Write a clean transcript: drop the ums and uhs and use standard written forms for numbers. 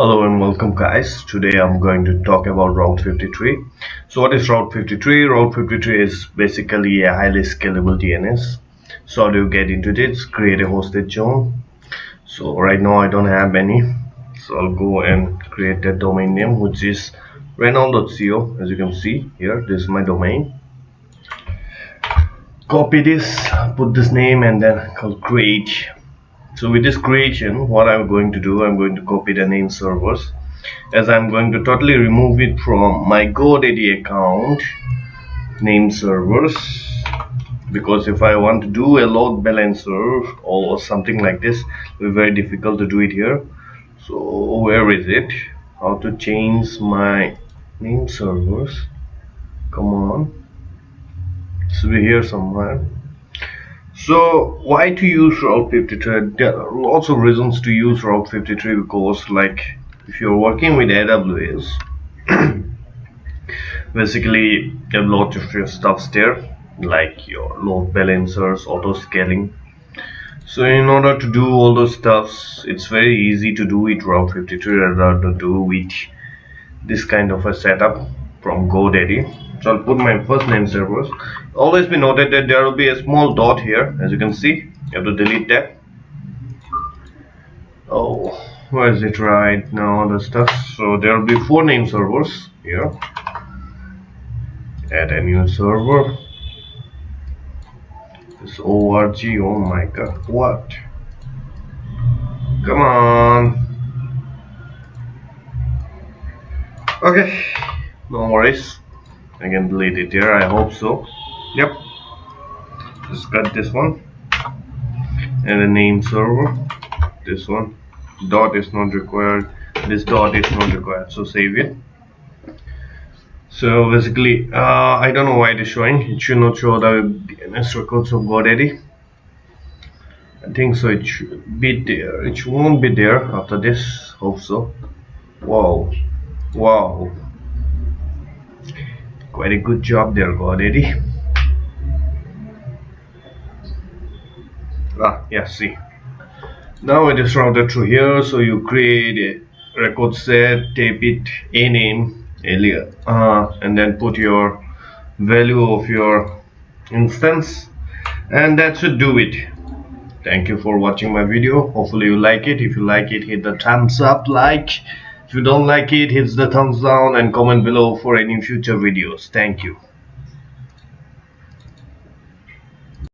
Hello and welcome guys. Today I'm going to talk about Route 53. So what is Route 53? Route 53 is basically a highly scalable DNS. So how do you get into this? Create a hosted zone. So right now I don't have any. So I'll go and create a domain name which is renown.co. As you can see here, this is my domain. Copy this, put this name and then I'll create. So with this creation, what I'm going to do, I'm going to copy the name servers, as I'm going to totally remove it from my GoDaddy account name servers, because if I want to do a load balancer or something like this, it will be very difficult to do it here. So where is it? How to change my name servers? Come on, it should be here somewhere. So why to use Route 53? There are lots of reasons to use Route 53, because like if you're working with AWS, basically you have lots of your stuffs there, like your load balancers, auto scaling. So in order to do all those stuffs, it's very easy to do it Route 53 rather than do with this kind of a setup from GoDaddy. So I'll put my first name servers. Always be noted that there will be a small dot here, as you can see. You have to delete that. Oh, where is it right now? The stuff. So there will be 4 name servers here. Add a new server. This org. Oh my god, what? Come on. Okay, no worries. I can delete it here, I hope so. Yep, just got this one and a name server. This one dot is not required, this dot is not required, so save it. So basically I don't know why it is showing. It should not show the DNS records of GoDaddy. I think so it should be there. It won't be there after this, hope so. Wow, quite a good job there, GoDaddy. Yeah, see, now it is routed through here. So you create a record set, type it a name, alias, and then put your value of your instance, and that should do it. Thank you for watching my video. Hopefully you like it. If you like it, hit the thumbs up, like. If you don't like it, hit the thumbs down and comment below for any future videos. Thank you.